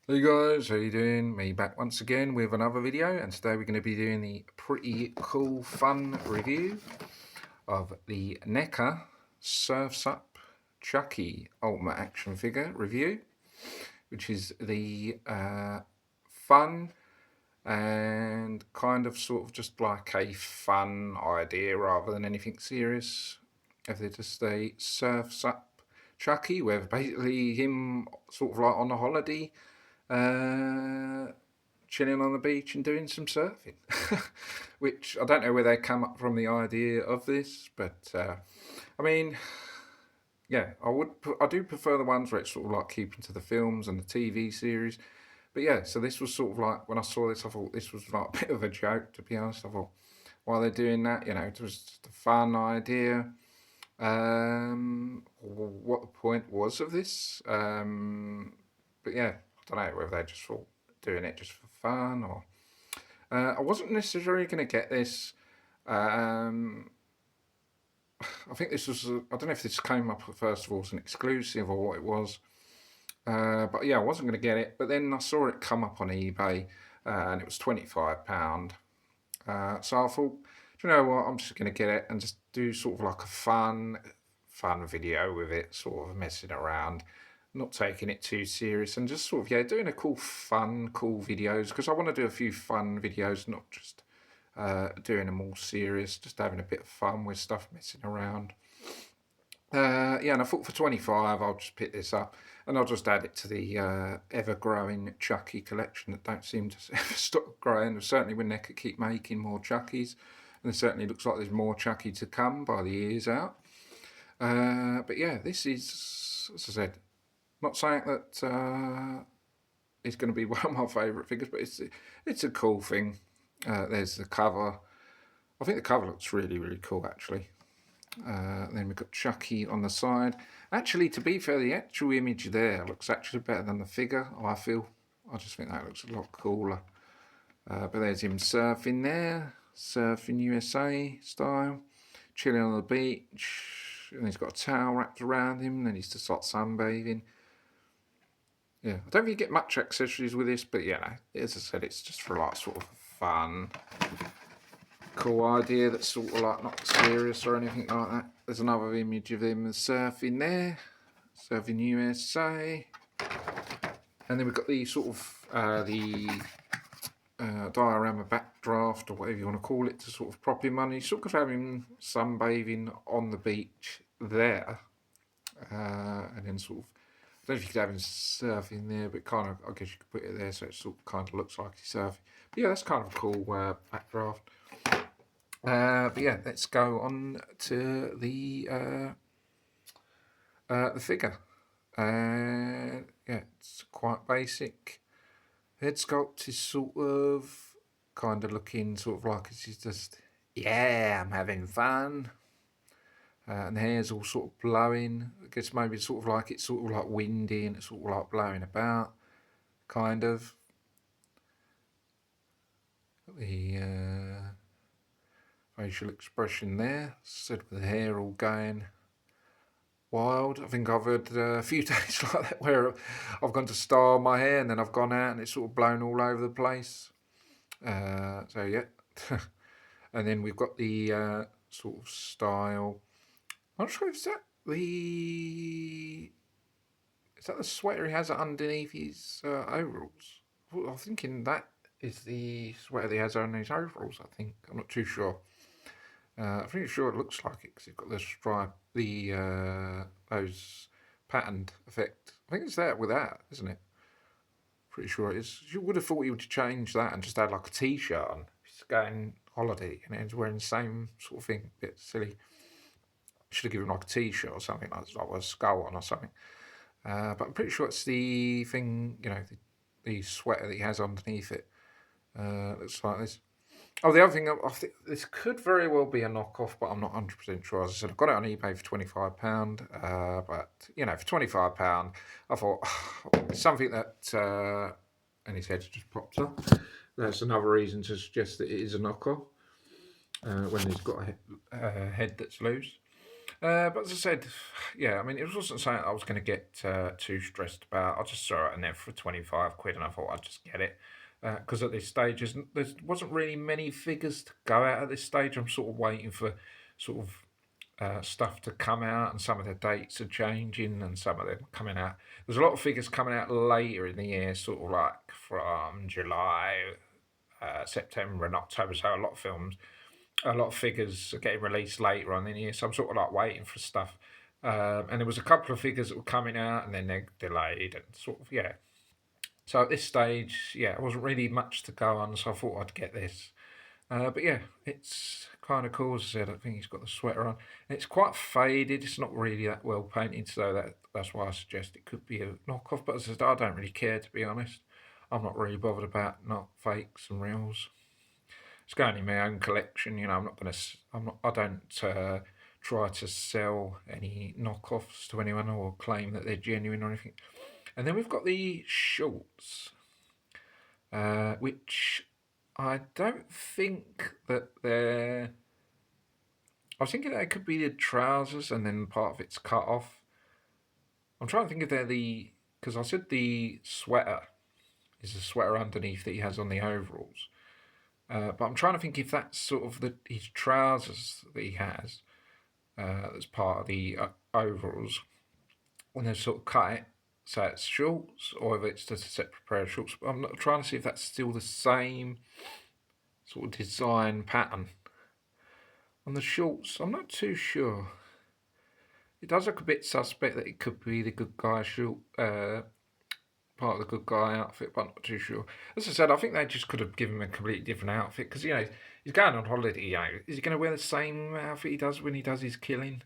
Hey guys, how you doing? Me back once again with another video, and today we're going to be doing the pretty cool fun review of the Neca Surfs Up Chucky Ultimate Action Figure review, which is the fun and kind of sort of just like a fun idea rather than anything serious. If they're just a Surfs Up Chucky, where basically him sort of like on a holiday, chilling on the beach and doing some surfing. Which I don't know where they come up from the idea of this, but I mean, yeah, I do prefer the ones where it's sort of like keeping to the films and the TV series. But yeah, so this was sort of like when I saw this, I thought this was like a bit of a joke, to be honest. I thought, why they're doing that, it was just a fun idea. What the point was of this? But yeah, I don't know whether they just thought doing it just for fun or. I wasn't necessarily going to get this. Um, I think this was. I don't know if this came up first of all as an exclusive or what it was. But yeah, I wasn't going to get it. But then I saw it come up on eBay, and it was £25. So I thought, do you know what? I'm just going to get it and just do sort of like a fun video with it, sort of messing around, not taking it too serious, and just sort of doing a cool videos, because I want to do a few fun videos, not just doing them all serious, just having a bit of fun with stuff, messing around. Yeah, and I thought for 25 I'll just pick this up and I'll just add it to the ever-growing Chucky collection that don't seem to ever stop growing. Certainly when Neca keep making more Chuckies, and it certainly looks like there's more Chucky to come by the years out. But yeah, this is, as I said, not saying that it's going to be one of my favourite figures, but it's a cool thing. There's the cover. I think the cover looks really, really cool, actually. Then we've got Chucky on the side. Actually, to be fair, the actual image there looks actually better than the figure, I feel. I just think that looks a lot cooler. But there's him surfing there, surfing USA style, chilling on the beach. And he's got a towel wrapped around him, and he's just like sunbathing. Yeah, I don't think you get much accessories with this, but yeah, as I said, it's just for like sort of fun, cool idea that's sort of like not serious or anything like that. There's another image of him surfing there, surfing USA. And then we've got the sort of the diorama backdraft, or whatever you want to call it, to sort of prop him on. You sort of have him sunbathing on the beach there. And then sort of, I don't know if you could have him surfing there, but kind of, I guess you could put it there so it sort of kind of looks like he's surfing. But yeah, that's kind of a cool backdraft. But yeah, let's go on to the figure. Yeah, it's quite basic. Head sculpt is sort of kind of looking sort of like he's just, yeah, I'm having fun. And the hair's all sort of blowing. I guess maybe it's sort of like windy and it's sort of like blowing about, kind of. The facial expression there, said with the hair all going wild. I think I've had a few days like that where I've gone to style my hair and then I've gone out and it's sort of blown all over the place. So yeah. And then we've got the sort of style. I'm not sure if is that the sweater he has underneath his overalls. I'm thinking that is the sweater he has underneath his overalls, I think. I'm not too sure. I'm pretty sure it looks like it because it's got the stripe, those patterned effect. I think it's there with that, isn't it? Pretty sure it is. You would have thought he would change that and just add like a t-shirt on. He's going holiday and he's wearing the same sort of thing. A bit silly. Should have given him like a t-shirt or something, like a skull on or something. But I'm pretty sure it's the thing, the sweater that he has underneath it. Looks like this. Oh, the other thing, I think this could very well be a knockoff, but I'm not 100% sure. As I said, I got it on eBay for £25, but, for £25, I thought, something that, and his head just popped up. That's another reason to suggest that it is a knockoff, when he's got a head that's loose. But as I said, yeah, I mean, it wasn't something I was going to get too stressed about. I just saw it in there for 25 quid, and I thought I'd just get it. Because at this stage, there wasn't really many figures to go out at this stage. I'm sort of waiting for sort of stuff to come out, and some of the dates are changing, and some of them are coming out. There's a lot of figures coming out later in the year, sort of like from July, September, and October. So a lot of figures are getting released later on in the year. So I'm sort of like waiting for stuff. And there was a couple of figures that were coming out, and then they're delayed, and sort of yeah. So at this stage, yeah, it wasn't really much to go on, so I thought I'd get this. But yeah, it's kind of cool. As I said, I think he's got the sweater on. And it's quite faded. It's not really that well painted, so that's why I suggest it could be a knockoff. But as I said, I don't really care, to be honest. I'm not really bothered about not fakes and reals. It's going in my own collection. You know, I'm not going to. I'm not. I don't try to sell any knockoffs to anyone or claim that they're genuine or anything. And then we've got the shorts, which I don't think that they're. I was thinking they could be the trousers and then part of it's cut off. I'm trying to think if they're the. Because I said the sweater is the sweater underneath that he has on the overalls. But I'm trying to think if that's sort of his trousers that he has as part of the overalls. When they sort of cut it, so it's shorts, or if it's just a separate pair of shorts. But I'm not trying to see if that's still the same sort of design pattern on the shorts. I'm not too sure. It does look a bit suspect that it could be the good guy short, part of the good guy outfit, but I'm not too sure. As I said, I think they just could have given him a completely different outfit because he's going on holiday. Is he going to wear the same outfit he does when he does his killing?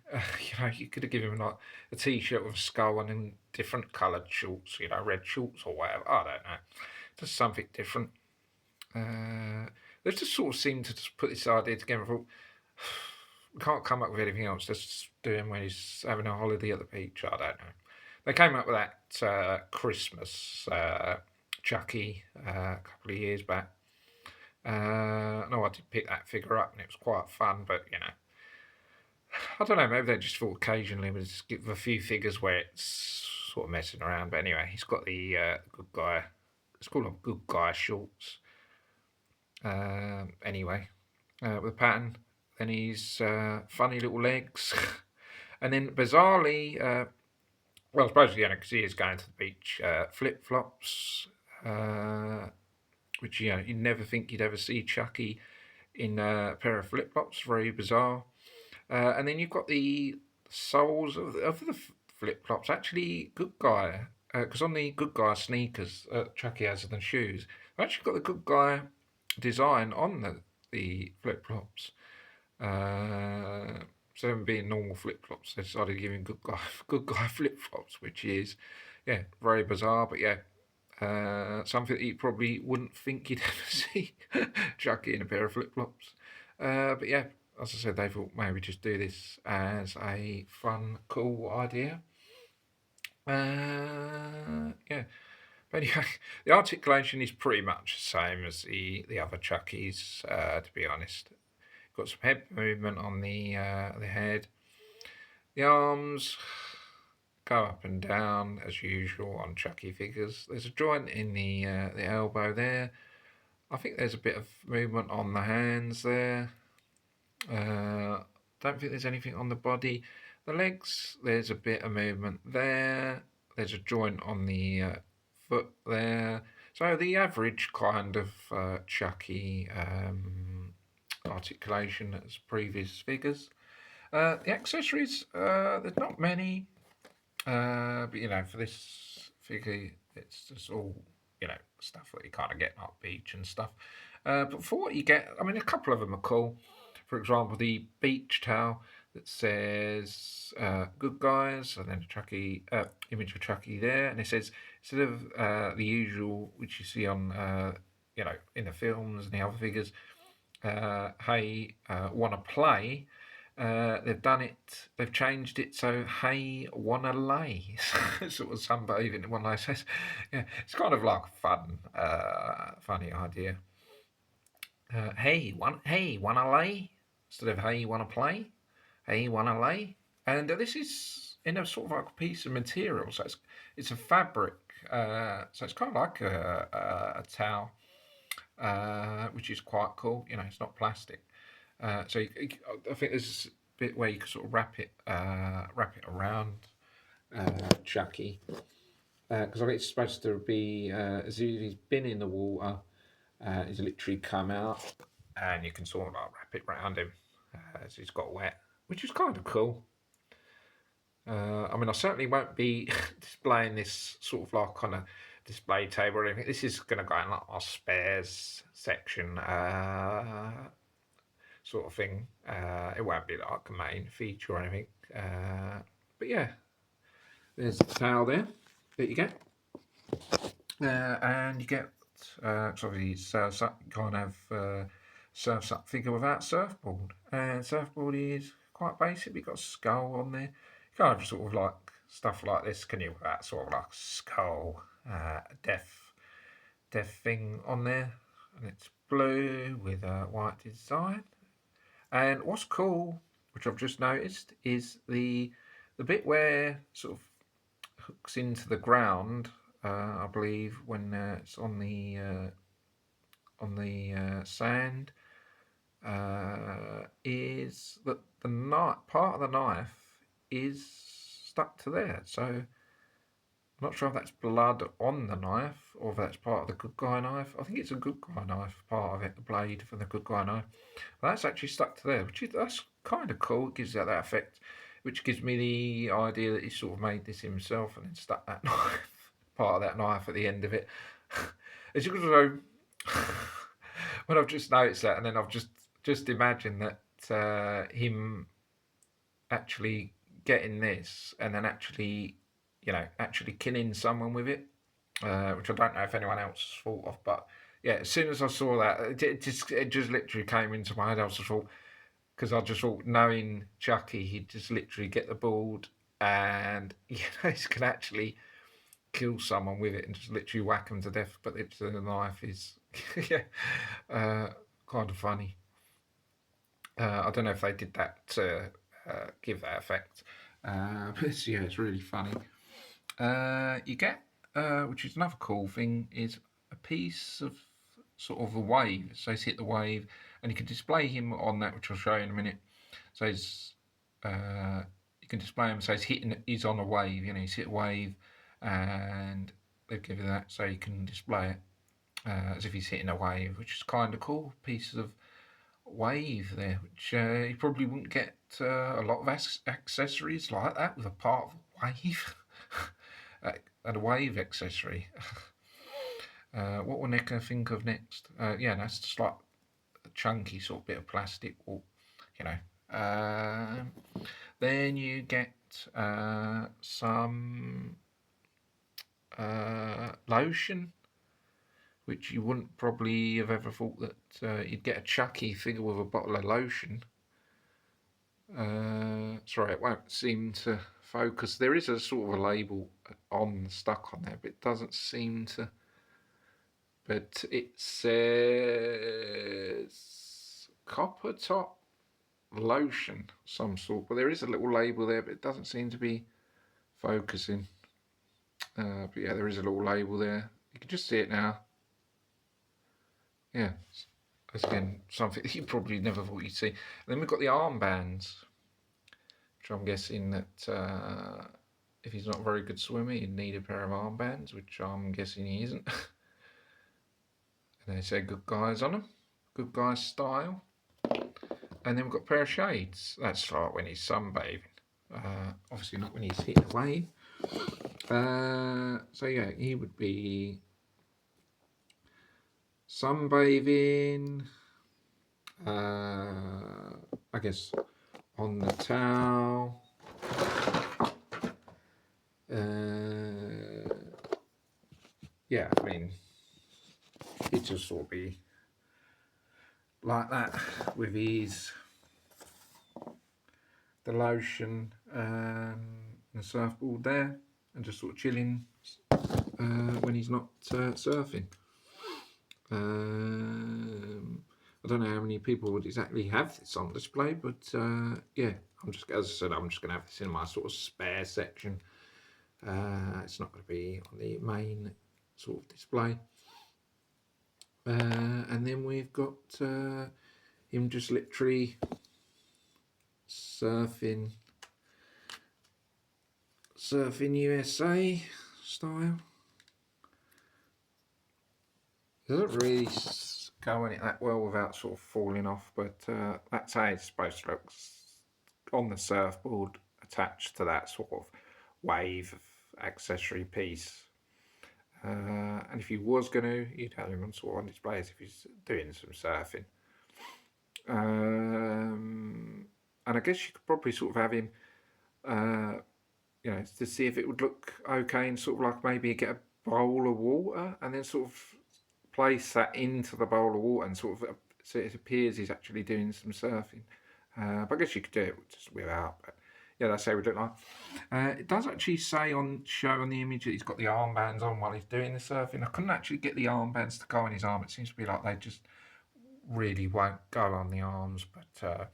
You could have given him like a t-shirt with a skull and then different coloured shorts. Red shorts or whatever. I don't know. Just something different. They just sort of seemed to just put this idea together. I thought, we can't come up with anything else. Just do him when he's having a holiday at the beach. I don't know. They came up with that Christmas Chucky a couple of years back. No, I did pick that figure up and it was quite fun, but I don't know. Maybe they just thought occasionally we'll just give a few figures where it's sort of messing around. But anyway, he's got the good guy. It's called them good guy shorts. Anyway, with a pattern. Then he's funny little legs, and then bizarrely. Well, supposedly, because he is going to the beach, flip flops, which you'd never think you'd ever see Chucky in a pair of flip flops. Very bizarre. And then you've got the soles of the flip flops. Actually, good guy, because on the good guy sneakers Chucky has in the shoes, I've actually got the good guy design on the flip flops. So them being normal flip flops, they decided to give him good guy flip flops, which is very bizarre. But something that you probably wouldn't think you'd ever see Chucky in a pair of flip flops. But yeah, as I said, they thought maybe just do this as a fun, cool idea. Yeah. But anyway, the articulation is pretty much the same as the other Chuckies, to be honest. Got some head movement on the head. The arms go up and down as usual on Chucky figures. There's a joint in the elbow there. I think there's a bit of movement on the hands there. Don't think there's anything on the body. The legs, there's a bit of movement there. There's a joint on the foot there. So the average kind of Chucky articulation as previous figures. The accessories, there's not many, but for this figure, it's just all stuff that you kind of get like beach and stuff. But for what you get, I mean, a couple of them are cool. For example, the beach towel that says "Good Guys" and then a Chucky image of Chucky there, and it says instead of the usual which you see on in the films and the other figures. Hey, wanna play? They've changed it so hey, wanna lay? Sort of sunbathing in one lay. So it's kind of like a funny idea. Hey, wanna lay? Instead of hey, wanna play? Hey, wanna lay? And this is in a sort of like a piece of material, so it's a fabric, so it's kind of like a towel, which is quite cool. You know, it's not plastic. I think there's a bit where you can sort of wrap it around Chucky, because I think it's supposed to be as if he's been in the water, he's literally come out, and you can sort of like wrap it around him as he's got wet, which is kind of cool. I mean, I certainly won't be displaying this sort of like on a display table or anything. This is going to go in like our spares section sort of thing. It won't be like a main feature or anything. But yeah, there's the towel there that you get. And you get, obviously, surfs up, you can't have surfs up figure without surfboard. And surfboard is quite basic. We've got a skull on there. You can't have sort of like stuff like this, can you, without sort of like skull, death thing on there. And it's blue with a white design. And what's cool, which I've just noticed, is the bit where sort of hooks into the ground. I believe when it's on the sand, is that the knife, part of the knife is stuck to there. So I'm not sure if that's blood on the knife or if that's part of the good guy knife. I think it's a good guy knife, part of it, the blade for the good guy knife. But that's actually stuck to there, that's kind of cool. It gives that effect, which gives me the idea that he sort of made this himself and then stuck that knife, part of that knife at the end of it. As you can know, when I've just noticed that, and then I've just imagined that him actually getting this and then actually killing someone with it, which I don't know if anyone else thought of, but yeah, as soon as I saw that, it just literally came into my head. I just thought, because I just thought, knowing Chucky, he'd just literally get the board and he can actually kill someone with it and just literally whack them to death. But the knife is kind of funny. I don't know if they did that to give that effect, but it's really funny. You get, which is another cool thing, is a piece of sort of a wave. So he's hit the wave, and you can display him on that, which I'll show you in a minute. So you can display him. So he's on a wave. He's hit a wave, and they've given that so you can display it as if he's hitting a wave, which is kind of cool. Pieces of wave there, which you probably wouldn't get a lot of accessories like that with a part of a wave. And a wave accessory. What will Neca think of next? That's just like a chunky sort of bit of plastic, or then you get some lotion, which you wouldn't probably have ever thought that you'd get a Chucky figure with a bottle of lotion. Sorry, it won't seem to focus. There is a sort of a label stuck on there, but it doesn't seem to. But it says copper top lotion, some sort. But there is a little label there, but it doesn't seem to be focusing. But yeah, there is a little label there. You can just see it now. Yeah, that's again something you probably never thought you'd see. And then we've got the armbands, which I'm guessing that if he's not a very good swimmer, you'd need a pair of armbands, which I'm guessing he isn't. And they say good guys on them, good guys style. And then we've got a pair of shades. That's like when he's sunbathing. Obviously not when he's hitting a wave. So yeah, he would be sunbathing, I guess on the towel. Yeah, I mean, it just sort of be like that with the lotion and the surfboard there, and just sort of chilling when he's not surfing. I don't know how many people would exactly have this on display, but yeah, as I said, I'm just going to have this in my sort of spare section. It's not going to be on the main sort of display. And then we've got him just literally surfing USA style. Doesn't really go in it that well without sort of falling off, but that's how it's supposed to look on the surfboard attached to that sort of wave accessory piece. And if he was going to, you'd have him on sort of on display as if he's doing some surfing. And I guess you could probably sort of have him, to see if it would look okay, and sort of like maybe get a bowl of water and then sort of place that into the bowl of water and sort of so it appears he's actually doing some surfing. But I guess you could do it just without. But yeah, that's how it would look like. It does actually say on the image that he's got the armbands on while he's doing the surfing. I couldn't actually get the armbands to go on his arm. It seems to be like they just really won't go on the arms. But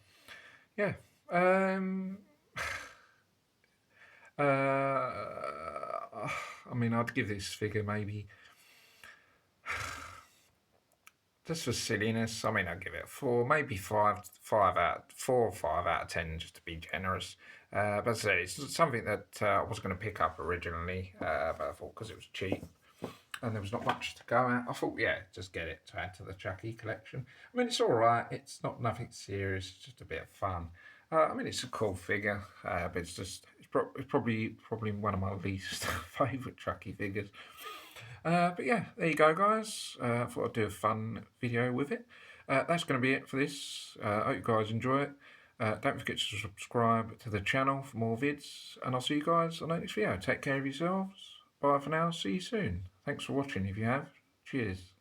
yeah. I mean, I'd give this figure maybe just for silliness. I mean, I'd give it a 4, maybe 4 or 5 out of 10, just to be generous. But as I say, it's something that I was going to pick up originally, but I thought because it was cheap and there was not much to go at, I thought, yeah, just get it to add to the Chucky collection. I mean, it's all right. It's not nothing serious. It's just a bit of fun. I mean, it's a cool figure, but it's probably one of my least favourite Chucky figures. But yeah, there you go, guys. I thought I'd do a fun video with it. That's going to be it for this. I hope you guys enjoy it. Don't forget to subscribe to the channel for more vids, and I'll see you guys on the next video. Take care of yourselves. Bye for now. See you soon. Thanks for watching if you have. Cheers.